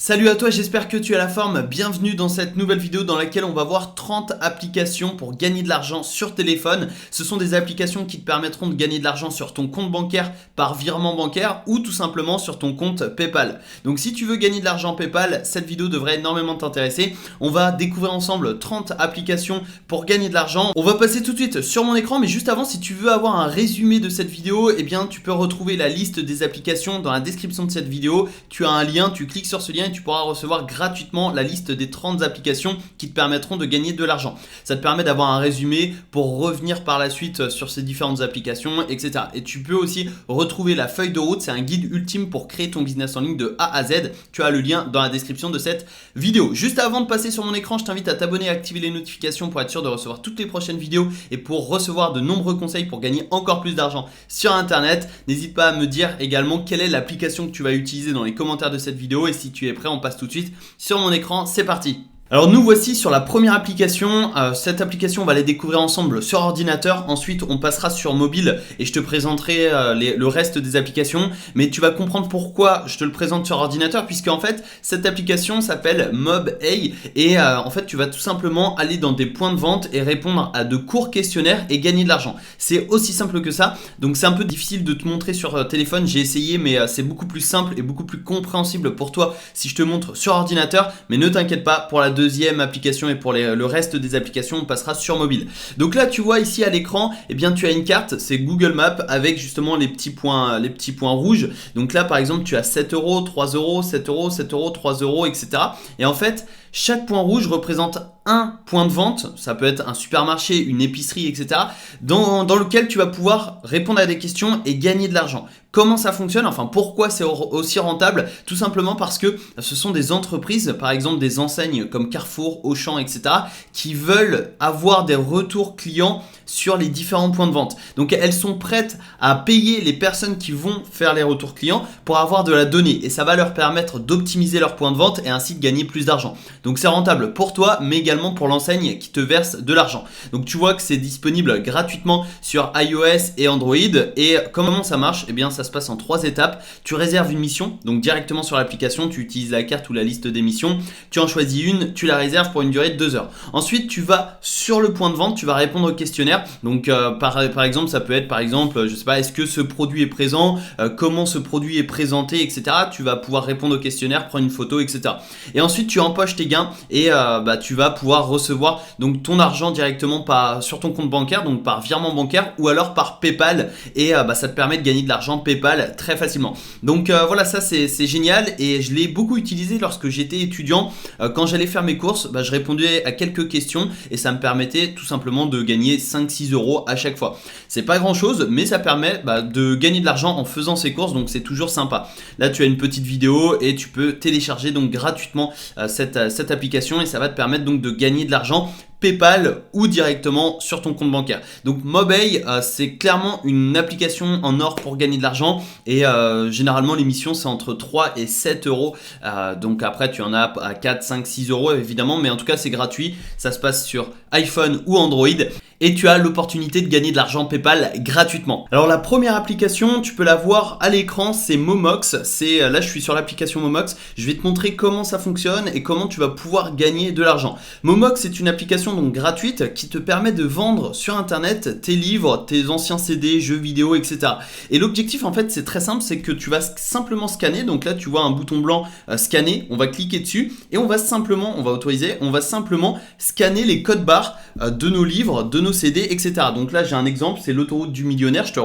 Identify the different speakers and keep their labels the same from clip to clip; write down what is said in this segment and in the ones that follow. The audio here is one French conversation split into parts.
Speaker 1: Salut à toi, j'espère que tu as la forme. Bienvenue dans cette nouvelle vidéo dans laquelle on va voir 30 applications pour gagner de l'argent sur téléphone. Ce sont des applications qui te permettront de gagner de l'argent sur ton compte bancaire par virement bancaire ou tout simplement sur ton compte PayPal. Donc si tu veux gagner de l'argent PayPal, cette vidéo devrait énormément t'intéresser. On va découvrir ensemble 30 applications pour gagner de l'argent. On va passer tout de suite sur mon écran, mais juste avant, si tu veux avoir un résumé de cette vidéo, eh bien tu peux retrouver la liste des applications dans la description de cette vidéo. Tu as un lien, tu cliques sur ce lien et tu pourras recevoir gratuitement la liste des 30 applications qui te permettront de gagner de l'argent. Ça te permet d'avoir un résumé pour revenir par la suite sur ces différentes applications, etc. Et tu peux aussi retrouver la feuille de route, c'est un guide ultime pour créer ton business en ligne de A à Z. Tu as le lien dans la description de cette vidéo. Juste avant de passer sur mon écran, je t'invite à t'abonner et à activer les notifications pour être sûr de recevoir toutes les prochaines vidéos et pour recevoir de nombreux conseils pour gagner encore plus d'argent sur Internet. N'hésite pas à me dire également quelle est l'application que tu vas utiliser dans les commentaires de cette vidéo, et si tu es prêt, on passe tout de suite sur mon écran, c'est parti. Alors nous voici sur la première application. Cette application, on va la découvrir ensemble sur ordinateur. Ensuite, on passera sur mobile et je te présenterai le reste des applications. Mais tu vas comprendre pourquoi je te le présente sur ordinateur, puisque en fait, cette application s'appelle MobA et en fait, tu vas tout simplement aller dans des points de vente et répondre à de courts questionnaires et gagner de l'argent. C'est aussi simple que ça. Donc c'est un peu difficile de te montrer sur téléphone. J'ai essayé, mais c'est beaucoup plus simple et beaucoup plus compréhensible pour toi si je te montre sur ordinateur. Mais ne t'inquiète pas, pour la deuxième application et pour le reste des applications, on passera sur mobile. Donc là, tu vois ici à l'écran, eh bien tu as une carte, c'est Google Maps avec justement les petits points rouges. Donc là, par exemple, tu as 7 euros, 3 euros, 7 euros, 7 euros, 3 euros, etc. Et en fait, chaque point rouge représente un point de vente. Ça peut être un supermarché, une épicerie, etc. dans lequel tu vas pouvoir répondre à des questions et gagner de l'argent. Comment ça fonctionne? Enfin, pourquoi c'est aussi rentable? Tout simplement parce que ce sont des entreprises, par exemple des enseignes comme Carrefour, Auchan, etc., qui veulent avoir des retours clients sur les différents points de vente. Donc elles sont prêtes à payer les personnes qui vont faire les retours clients pour avoir de la donnée, et ça va leur permettre d'optimiser leurs points de vente et ainsi de gagner plus d'argent. Donc c'est rentable pour toi, mais également pour l'enseigne qui te verse de l'argent. Donc tu vois que c'est disponible gratuitement sur iOS et Android. Et comment ça marche? Eh bien ça se passe en 3 étapes. Tu réserves une mission, donc directement sur l'application, tu utilises la carte ou la liste des missions, tu en choisis une, tu la réserves pour une durée de 2 heures. Ensuite tu vas sur le point de vente, tu vas répondre au questionnaire. Donc par exemple, ça peut être par exemple, je sais pas, est-ce que ce produit est présent, comment ce produit est présenté, etc. Tu vas pouvoir répondre au questionnaire, prendre une photo, etc. Et ensuite tu empoches tes gains et tu vas pouvoir recevoir donc ton argent directement sur ton compte bancaire, donc par virement bancaire ou alors par PayPal, et ça te permet de gagner de l'argent PayPal très facilement. Donc voilà, ça c'est génial et je l'ai beaucoup utilisé lorsque j'étais étudiant. Quand j'allais faire mes courses, je répondais à quelques questions et ça me permettait tout simplement de gagner 5-6 euros à chaque fois. C'est pas grand chose, mais ça permet de gagner de l'argent en faisant ses courses, donc c'est toujours sympa. Là tu as une petite vidéo et tu peux télécharger donc gratuitement cette application, et ça va te permettre donc de gagner de l'argent PayPal ou directement sur ton compte bancaire. Donc MobA, c'est clairement une application en or pour gagner de l'argent, et généralement l'émission c'est entre 3 et 7 euros. Donc après tu en as à 4, 5, 6 euros évidemment, mais en tout cas c'est gratuit. Ça se passe sur iPhone ou Android et tu as l'opportunité de gagner de l'argent PayPal gratuitement. Alors la première application, tu peux la voir à l'écran, c'est Momox. Là je suis sur l'application Momox. Je vais te montrer comment ça fonctionne et comment tu vas pouvoir gagner de l'argent. Momox, c'est une application donc gratuite qui te permet de vendre sur internet tes livres, tes anciens CD, jeux vidéo, etc. Et l'objectif en fait c'est très simple, c'est que tu vas simplement scanner. Donc là tu vois un bouton blanc scanner, on va cliquer dessus et on va simplement scanner les codes barres de nos livres, de nos CD, etc. Donc là j'ai un exemple, c'est l'autoroute du millionnaire. Je te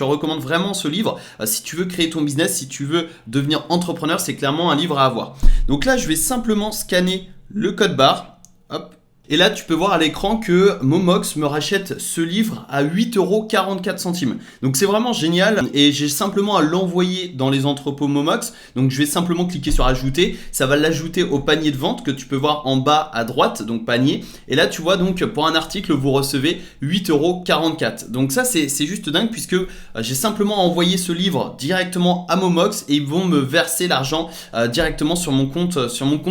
Speaker 1: recommande vraiment ce livre si tu veux créer ton business, si tu veux devenir entrepreneur, c'est clairement un livre à avoir. Donc là je vais simplement scanner le code barre, hop. Et là, tu peux voir à l'écran que Momox me rachète ce livre à 8,44 €. Donc c'est vraiment génial, et j'ai simplement à l'envoyer dans les entrepôts Momox. Donc je vais simplement cliquer sur ajouter, ça va l'ajouter au panier de vente que tu peux voir en bas à droite, donc panier. Et là tu vois donc pour un article vous recevez 8,44 €. Donc ça c'est juste dingue, puisque j'ai simplement envoyé ce livre directement à Momox et ils vont me verser l'argent directement sur mon compte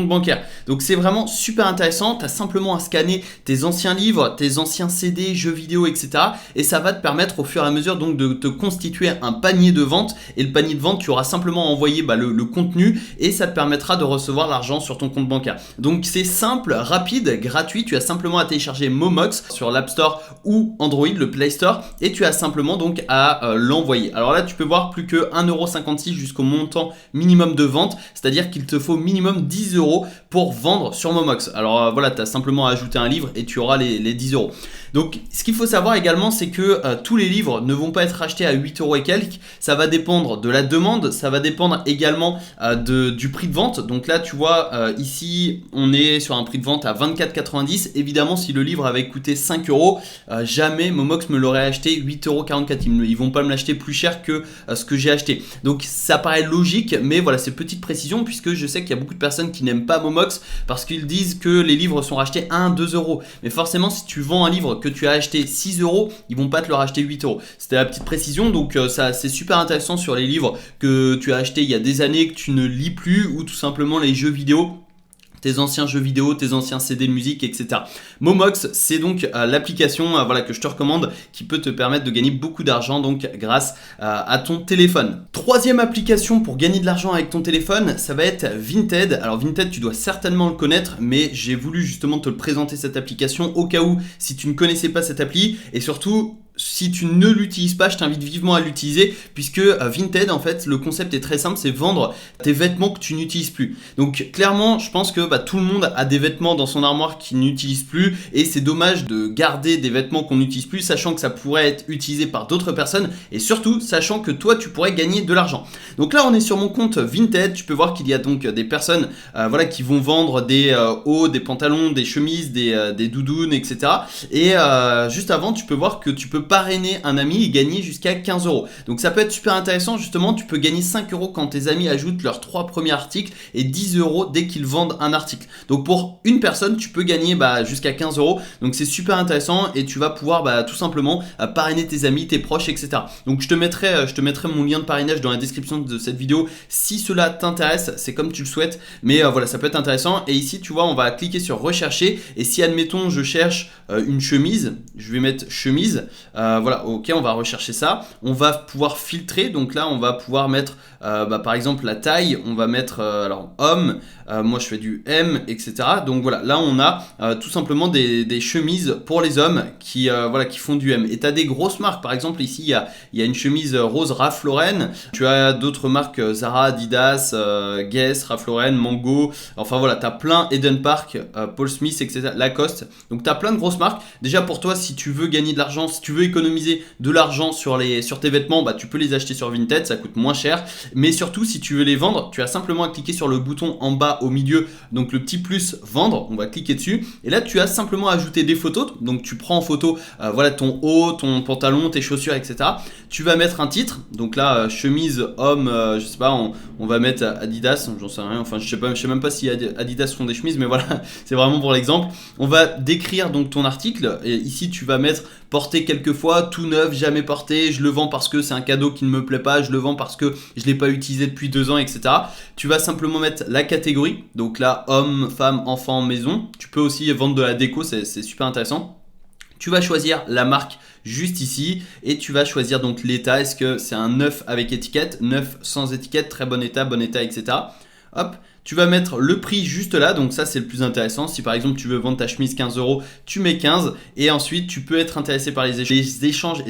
Speaker 1: bancaire. Donc c'est vraiment super intéressant, tu as simplement à scanner tes anciens livres, tes anciens CD, jeux vidéo, etc. Et ça va te permettre au fur et à mesure donc de te constituer un panier de vente. Et le panier de vente, tu auras simplement à envoyer le contenu et ça te permettra de recevoir l'argent sur ton compte bancaire. Donc c'est simple, rapide, gratuit. Tu as simplement à télécharger Momox sur l'App Store ou Android, le Play Store, et tu as simplement donc à l'envoyer. Alors là, tu peux voir plus que 1,56€ jusqu'au montant minimum de vente, c'est-à-dire qu'il te faut minimum 10€ pour vendre sur Momox. Alors voilà, tu as simplement à ajouter un livre et tu auras les 10€. Donc ce qu'il faut savoir également, c'est que tous les livres ne vont pas être achetés à 8€ et quelques. Ça va dépendre de la demande, ça va dépendre également du prix de vente. Donc là tu vois ici on est sur un prix de vente à 24,90€. Évidemment si le livre avait coûté 5€, jamais Momox me l'aurait acheté 8,44€. Ils vont pas me l'acheter plus cher que ce que j'ai acheté. Donc ça paraît logique, mais voilà, c'est petite précision puisque je sais qu'il y a beaucoup de personnes qui n'aiment pas Momox parce qu'ils disent que les livres sont rachetés 1-2€. Mais forcément si tu vends un livre que tu as acheté 6€, ils vont pas te le racheter 8€. C'était la petite précision. Donc ça c'est super intéressant sur les livres que tu as acheté il y a des années, que tu ne lis plus, ou tout simplement les jeux vidéo, tes anciens jeux vidéo, tes anciens CD de musique, etc. Momox, c'est donc l'application voilà, que je te recommande qui peut te permettre de gagner beaucoup d'argent donc grâce à ton téléphone. Troisième application pour gagner de l'argent avec ton téléphone, ça va être Vinted. Alors Vinted, tu dois certainement le connaître, mais j'ai voulu justement te présenter cette application au cas où si tu ne connaissais pas cette appli, et surtout si tu ne l'utilises pas, je t'invite vivement à l'utiliser puisque Vinted, en fait, le concept est très simple, c'est vendre tes vêtements que tu n'utilises plus. Donc clairement, je pense que tout le monde a des vêtements dans son armoire qu'il n'utilise plus et c'est dommage de garder des vêtements qu'on n'utilise plus, sachant que ça pourrait être utilisé par d'autres personnes et surtout sachant que toi, tu pourrais gagner de l'argent. Donc là, on est sur mon compte Vinted. Tu peux voir qu'il y a donc des personnes voilà, qui vont vendre des hauts, des pantalons, des chemises, des doudounes, etc. Et juste avant, tu peux voir que tu peux parrainer un ami et gagner jusqu'à 15€. Donc ça peut être super intéressant, justement, tu peux gagner 5€ quand tes amis ajoutent leurs 3 premiers articles et 10€ dès qu'ils vendent un article. Donc pour une personne, tu peux gagner jusqu'à 15€. Donc c'est super intéressant et tu vas pouvoir tout simplement parrainer tes amis, tes proches, etc. Donc je te mettrai mon lien de parrainage dans la description de cette vidéo si cela t'intéresse, c'est comme tu le souhaites. Mais voilà, ça peut être intéressant. Et ici, tu vois, on va cliquer sur rechercher et si admettons je cherche une chemise, je vais mettre chemise. Voilà, ok, on va rechercher ça. On va pouvoir filtrer. Donc là, on va pouvoir mettre par exemple la taille. On va mettre alors homme. Moi, je fais du M, etc. Donc voilà, là, on a tout simplement des chemises pour les hommes qui font du M. Et tu as des grosses marques. Par exemple, ici, il y a une chemise rose Ralph Lauren. Tu as d'autres marques Zara, Adidas, Guess, Ralph Lauren, Mango. Enfin voilà, tu as plein Eden Park, Paul Smith, etc. Lacoste. Donc tu as plein de grosses marques. Déjà pour toi, si tu veux gagner de l'argent, si tu veux économiser de l'argent sur tes vêtements, tu peux les acheter sur Vinted, ça coûte moins cher. Mais surtout, si tu veux les vendre, tu as simplement à cliquer sur le bouton en bas au milieu, donc le petit plus vendre, on va cliquer dessus. Et là, tu as simplement à ajouter des photos. Donc tu prends en photo voilà, ton haut, ton pantalon, tes chaussures, etc. Tu vas mettre un titre. Donc là, chemise homme, je sais pas, on va mettre Adidas, j'en sais rien. Enfin, je sais même pas si Adidas font des chemises, mais voilà, c'est vraiment pour l'exemple. On va décrire donc ton article. Et ici, tu vas mettre porté quelques fois, tout neuf, jamais porté, je le vends parce que c'est un cadeau qui ne me plaît pas, je le vends parce que je ne l'ai pas utilisé depuis 2 ans, etc. Tu vas simplement mettre la catégorie, donc là, homme, femme, enfant, maison. Tu peux aussi vendre de la déco, c'est super intéressant. Tu vas choisir la marque juste ici et tu vas choisir donc l'état. Est-ce que c'est un neuf avec étiquette, neuf sans étiquette, très bon état, etc. Hop. Tu vas mettre le prix juste là, donc ça c'est le plus intéressant. Si par exemple tu veux vendre ta chemise 15€, tu mets 15 et ensuite tu peux être intéressé par les échanges.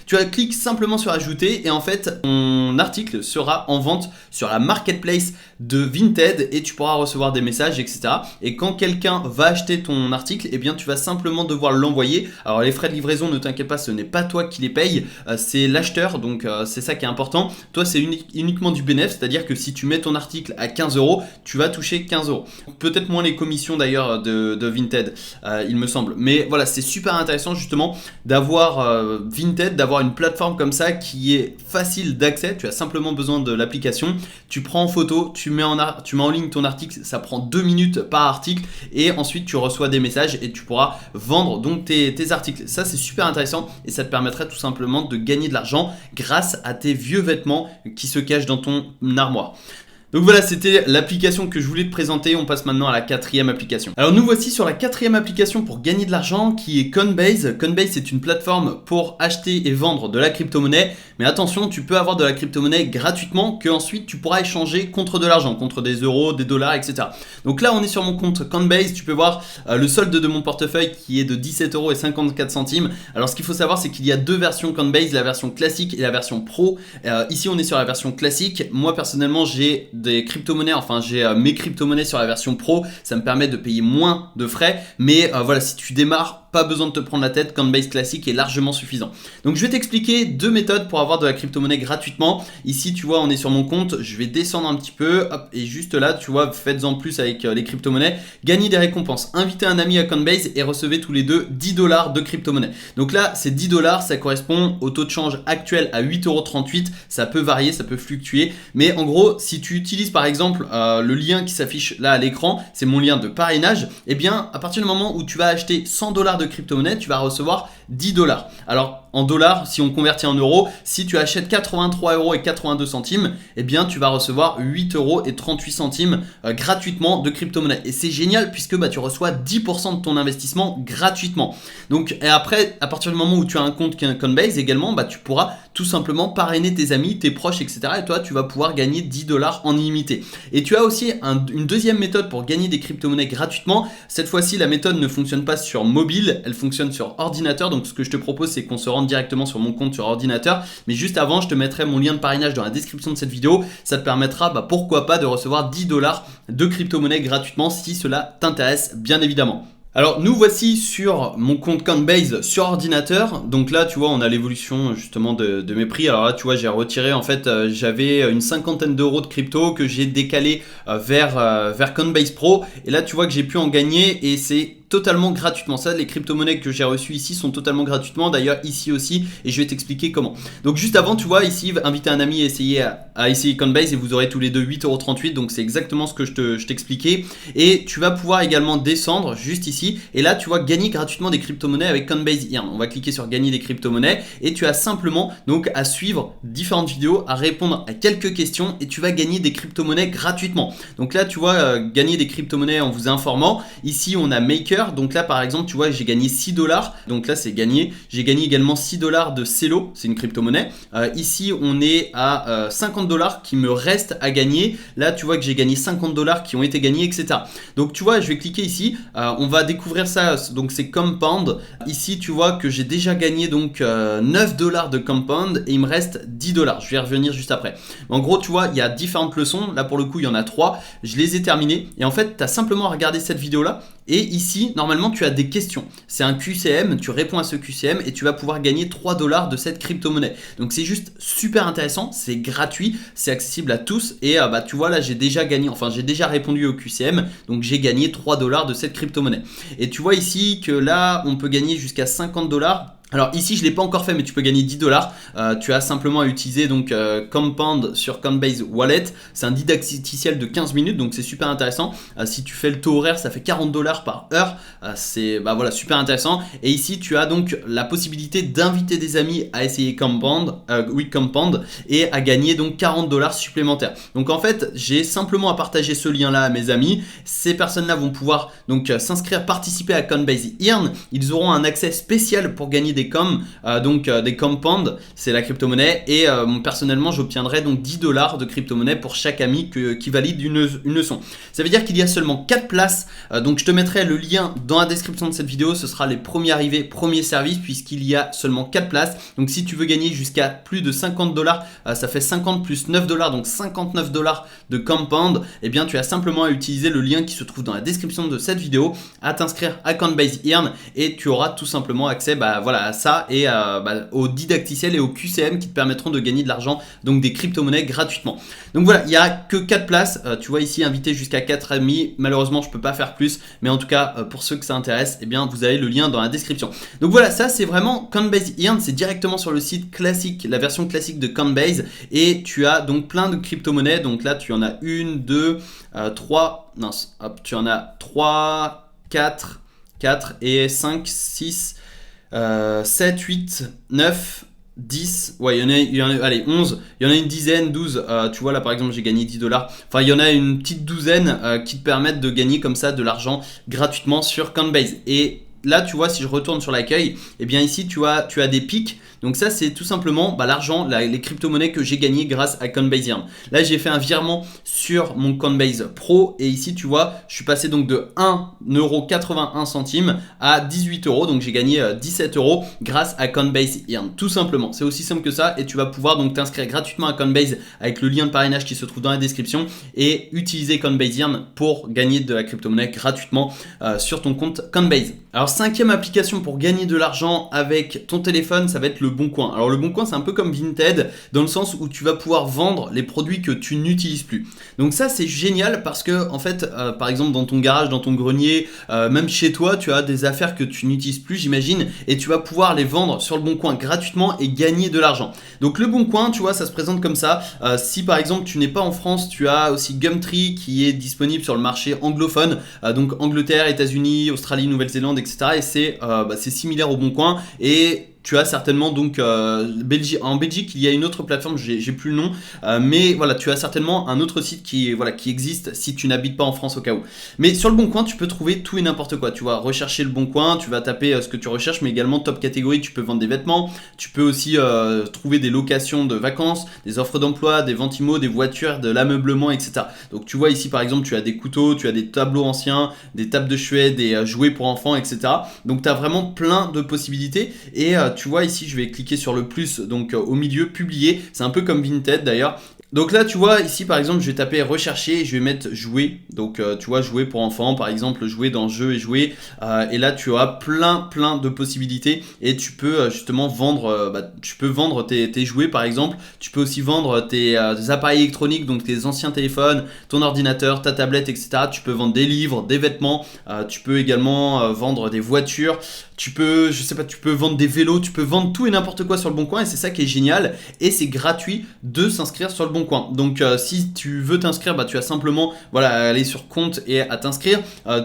Speaker 1: Tu cliques simplement sur ajouter et en fait ton article sera en vente sur la marketplace de Vinted et tu pourras recevoir des messages, etc. Et quand quelqu'un va acheter ton article, eh bien tu vas simplement devoir l'envoyer. Alors les frais de livraison, ne t'inquiète pas, ce n'est pas toi qui les paye, c'est l'acheteur, donc c'est ça qui est important. Toi c'est uniquement du bénéfice, c'est-à-dire que si tu mets ton article à 15€, tu vas toucher 15€. Peut-être moins les commissions d'ailleurs de Vinted, il me semble. Mais voilà, c'est super intéressant justement d'avoir Vinted, d'avoir une plateforme comme ça qui est facile d'accès. Tu as simplement besoin de l'application. Tu prends en photo, tu mets en ligne ton article, ça prend 2 minutes par article et ensuite tu reçois des messages et tu pourras vendre donc tes articles. Ça c'est super intéressant et ça te permettrait tout simplement de gagner de l'argent grâce à tes vieux vêtements qui se cachent dans ton armoire. Donc voilà, c'était l'application que je voulais te présenter. On passe maintenant à la quatrième application. Alors nous voici sur la quatrième application pour gagner de l'argent qui est Coinbase. Coinbase, c'est une plateforme pour acheter et vendre de la crypto-monnaie. Mais attention, tu peux avoir de la crypto-monnaie gratuitement que ensuite tu pourras échanger contre de l'argent, contre des euros, des dollars, etc. Donc là, on est sur mon compte Coinbase. Tu peux voir le solde de mon portefeuille qui est de 17,54 €. Alors ce qu'il faut savoir, c'est qu'il y a deux versions Coinbase, la version classique et la version pro. Ici, on est sur la version classique. Moi, personnellement, j'ai des crypto-monnaies, enfin j'ai mes crypto-monnaies sur la version pro, ça me permet de payer moins de frais, mais voilà, si tu démarres, pas besoin de te prendre la tête, Coinbase classique est largement suffisant. Donc je vais t'expliquer deux méthodes pour avoir de la crypto-monnaie gratuitement. Ici tu vois, on est sur mon compte, je vais descendre un petit peu, hop, et juste là tu vois, faites-en plus avec les crypto-monnaies, gagnez des récompenses, invitez un ami à Coinbase et recevez tous les deux 10 $ de crypto-monnaie. Donc là c'est 10 $, ça correspond au taux de change actuel à 8,38 €, ça peut varier, ça peut fluctuer, mais en gros si tu utilises par exemple le lien qui s'affiche là à l'écran, c'est mon lien de parrainage, et bien à partir du moment où tu vas acheter 100 $ de crypto-monnaie, tu vas recevoir 10 $. Alors en dollars, si on convertit en euros, si tu achètes 83,82 €, eh bien tu vas recevoir 8,38 € gratuitement de crypto-monnaie. Et c'est génial puisque tu reçois 10% de ton investissement gratuitement. Donc et après, à partir du moment où tu as un compte Coinbase également, tu pourras tout simplement parrainer tes amis, tes proches, etc. Et toi, tu vas pouvoir gagner 10 $ en illimité. Et tu as aussi une deuxième méthode pour gagner des crypto-monnaies gratuitement. Cette fois-ci, la méthode ne fonctionne pas sur mobile, elle fonctionne sur ordinateur. Donc ce que je te propose, c'est qu'on se rende directement sur mon compte sur ordinateur. Mais juste avant, je te mettrai mon lien de parrainage dans la description de cette vidéo. Ça te permettra, pourquoi pas, de recevoir 10 $ de crypto-monnaie gratuitement si cela t'intéresse, bien évidemment. Alors nous voici sur mon compte Coinbase sur ordinateur. Donc là tu vois, on a l'évolution justement de mes prix. Alors là tu vois, j'ai retiré, en fait j'avais une cinquantaine d'euros de crypto que j'ai décalé vers Coinbase Pro. Et là tu vois que j'ai pu en gagner et c'est totalement gratuitement. Ça, les crypto-monnaies que j'ai reçues ici sont totalement gratuitement, d'ailleurs ici aussi, et je vais t'expliquer comment. Donc juste avant, tu vois ici, inviter un ami à essayer Coinbase et vous aurez tous les deux 8,38 €, donc c'est exactement ce que je t'expliquais. Et tu vas pouvoir également descendre juste ici, et là tu vois gagner gratuitement des crypto-monnaies avec Coinbase Earn. On va cliquer sur gagner des crypto-monnaies et tu as simplement donc à suivre différentes vidéos, à répondre à quelques questions et tu vas gagner des crypto-monnaies gratuitement. Donc là tu vois gagner des crypto-monnaies en vous informant. Ici on a Maker. Donc là par exemple tu vois j'ai gagné 6 $, donc là c'est gagné. J'ai gagné également 6 $ de Celo, c'est une crypto-monnaie. Ici on est à 50 $ qui me reste à gagner. Là tu vois que j'ai gagné 50 $ qui ont été gagnés, etc. Donc tu vois, je vais cliquer ici, on va découvrir ça, donc c'est Compound. Ici tu vois que j'ai déjà gagné donc 9 $ de Compound et il me reste 10 $. Je vais y revenir juste après. En gros tu vois il y a différentes leçons, là pour le coup il y en a 3, je les ai terminées et en fait tu as simplement à regarder cette vidéo là. Et ici, normalement, tu as des questions. C'est un QCM, tu réponds à ce QCM et tu vas pouvoir gagner 3 $ de cette crypto-monnaie. Donc c'est juste super intéressant, c'est gratuit, c'est accessible à tous. Et tu vois là, j'ai déjà gagné, enfin j'ai déjà répondu au QCM, donc j'ai gagné 3 $ de cette crypto-monnaie. Et tu vois ici que là, on peut gagner jusqu'à 50 $. Alors ici je ne l'ai pas encore fait mais tu peux gagner 10 $. Tu as simplement à utiliser donc Compound sur Coinbase Wallet. C'est un didacticiel de 15 minutes donc c'est super intéressant. Si tu fais le taux horaire ça fait 40 $ par heure. C'est voilà, super intéressant. Et ici tu as donc la possibilité d'inviter des amis à essayer Compound et à gagner donc 40 $ supplémentaires. Donc en fait j'ai simplement à partager ce lien là à mes amis. Ces personnes là vont pouvoir donc s'inscrire, participer à Coinbase Earn. Ils auront un accès spécial pour gagner des des Compound, c'est la crypto-monnaie, et personnellement j'obtiendrai donc 10 $ de crypto-monnaie pour chaque ami qui valide une leçon. Ça veut dire qu'il y a seulement 4 places, donc je te mettrai le lien dans la description de cette vidéo, ce sera les premiers arrivés, premiers services, puisqu'il y a seulement 4 places. Donc si tu veux gagner jusqu'à plus de 50 $, ça fait 50 plus 9 $, donc 59 $ de Compound, et bien tu as simplement à utiliser le lien qui se trouve dans la description de cette vidéo, à t'inscrire à Coinbase Earn, et tu auras tout simplement accès voilà, à ça et au didacticiel et au QCM qui te permettront de gagner de l'argent, donc des crypto-monnaies gratuitement. Donc voilà, il n'y a que 4 places. Tu vois ici, invité jusqu'à 4 amis. Malheureusement, je ne peux pas faire plus, mais en tout cas, pour ceux que ça intéresse, eh bien, vous avez le lien dans la description. Donc voilà, ça c'est vraiment Coinbase Earn, c'est directement sur le site classique, la version classique de Coinbase, et tu as donc plein de crypto-monnaies. Donc là, tu en as 1, 2, 3, non, hop, tu en as 3, 4 et 5, 6, 7, 8, 9, 10, ouais, allez, 11, il y en a une dizaine, 12, tu vois là par exemple j'ai gagné 10 dollars, enfin il y en a une petite douzaine qui te permettent de gagner comme ça de l'argent gratuitement sur Coinbase. Et là tu vois, si je retourne sur l'accueil, et bien ici tu as des pics. Donc ça c'est tout simplement l'argent, les crypto-monnaies que j'ai gagné grâce à Coinbase Earn. Là j'ai fait un virement sur mon Coinbase Pro et ici tu vois je suis passé donc de 1,81€ à 18 €. Donc j'ai gagné 17 € grâce à Coinbase Earn. Tout simplement, c'est aussi simple que ça et tu vas pouvoir donc t'inscrire gratuitement à Coinbase avec le lien de parrainage qui se trouve dans la description et utiliser Coinbase Earn pour gagner de la crypto-monnaie gratuitement sur ton compte Coinbase. Alors 5e application pour gagner de l'argent avec ton téléphone, ça va être le Bon Coin. Alors le Bon Coin c'est un peu comme Vinted dans le sens où tu vas pouvoir vendre les produits que tu n'utilises plus. Donc ça c'est génial parce que en fait par exemple dans ton garage, dans ton grenier, même chez toi tu as des affaires que tu n'utilises plus j'imagine et tu vas pouvoir les vendre sur le Bon Coin gratuitement et gagner de l'argent. Donc le Bon Coin tu vois ça se présente comme ça. Si par exemple tu n'es pas en France, tu as aussi Gumtree qui est disponible sur le marché anglophone, donc Angleterre, États-Unis, Australie, Nouvelle-Zélande, etc. Et c'est similaire au Bon Coin et tu as certainement donc en Belgique il y a une autre plateforme, j'ai plus le nom, mais voilà tu as certainement un autre site qui existe si tu n'habites pas en France au cas où. Mais sur le Bon Coin tu peux trouver tout et n'importe quoi. Tu vas rechercher le Bon Coin, tu vas taper ce que tu recherches, mais également top catégorie, tu peux vendre des vêtements, tu peux aussi trouver des locations de vacances, des offres d'emploi, des ventes immo, des voitures, de l'ameublement, etc. Donc tu vois ici par exemple tu as des couteaux, tu as des tableaux anciens, des tables de chevet, des jouets pour enfants, etc. Donc tu as vraiment plein de possibilités et tu vois ici je vais cliquer sur le plus donc au milieu publier, c'est un peu comme Vinted d'ailleurs. Donc là tu vois ici par exemple je vais taper rechercher et je vais mettre jouer, donc tu vois jouer pour enfants par exemple, jouer dans jeu et jouer et là tu as plein de possibilités et tu peux justement vendre tu peux vendre tes jouets par exemple, tu peux aussi vendre tes appareils électroniques, donc tes anciens téléphones, ton ordinateur, ta tablette, etc. Tu peux vendre des livres, des vêtements, tu peux également vendre des voitures, tu peux, je sais pas, tu peux vendre des vélos, tu peux vendre tout et n'importe quoi sur le Bon Coin et c'est ça qui est génial et c'est gratuit de s'inscrire sur le Bon Coin. Donc si tu veux t'inscrire, tu as simplement à aller sur compte et à t'inscrire.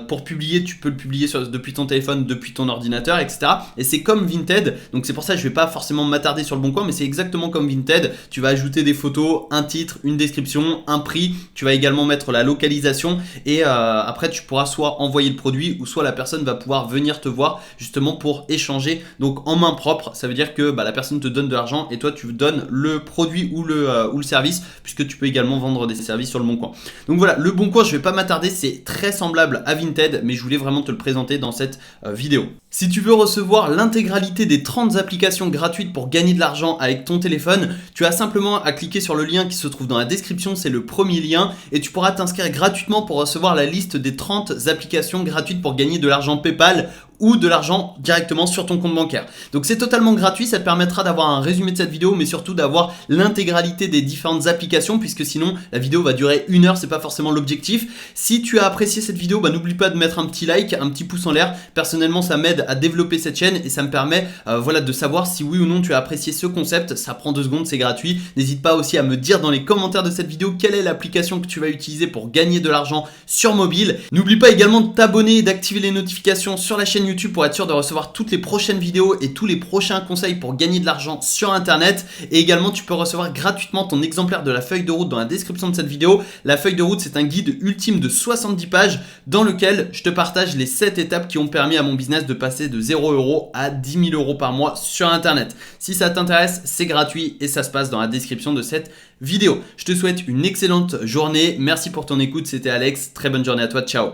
Speaker 1: Pour publier, tu peux le publier depuis ton téléphone, depuis ton ordinateur, etc. Et c'est comme Vinted, donc c'est pour ça que je vais pas forcément m'attarder sur le Bon Coin, mais c'est exactement comme Vinted. Tu vas ajouter des photos, un titre, une description, un prix, tu vas également mettre la localisation et après tu pourras soit envoyer le produit ou soit la personne va pouvoir venir te voir justement pour échanger donc en main propre. Ça veut dire que la personne te donne de l'argent et toi tu donnes le produit ou le service, puisque tu peux également vendre des services sur le Bon Coin. Donc voilà, le Bon Coin je vais pas m'attarder, c'est très semblable à Vinted mais je voulais vraiment te le présenter dans cette vidéo. Si tu veux recevoir l'intégralité des 30 applications gratuites pour gagner de l'argent avec ton téléphone, tu as simplement à cliquer sur le lien qui se trouve dans la description, c'est le premier lien et tu pourras t'inscrire gratuitement pour recevoir la liste des 30 applications gratuites pour gagner de l'argent PayPal ou de l'argent directement sur ton compte bancaire. Donc c'est totalement gratuit, ça te permettra d'avoir un résumé de cette vidéo mais surtout d'avoir l'intégralité des différentes applications puisque sinon la vidéo va durer 1 heure, c'est pas forcément l'objectif. Si tu as apprécié cette vidéo, n'oublie pas de mettre un petit like, un petit pouce en l'air. Personnellement ça m'aide à développer cette chaîne et ça me permet de savoir si oui ou non tu as apprécié ce concept. Ça prend 2 secondes, c'est gratuit. N'hésite pas aussi à me dire dans les commentaires de cette vidéo quelle est l'application que tu vas utiliser pour gagner de l'argent sur mobile. N'oublie pas également de t'abonner et d'activer les notifications sur la chaîne YouTube pour être sûr de recevoir toutes les prochaines vidéos et tous les prochains conseils pour gagner de l'argent sur internet. Et également tu peux recevoir gratuitement ton exemplaire de la feuille de route dans la description de cette vidéo. La feuille de route c'est un guide ultime de 70 pages dans lequel je te partage les 7 étapes qui ont permis à mon business de passer de 0 € à 10 000 € par mois sur internet. Si ça t'intéresse, c'est gratuit et ça se passe dans la description de cette vidéo. Je te souhaite une excellente journée, merci pour ton écoute, c'était Alex, très bonne journée à toi, ciao.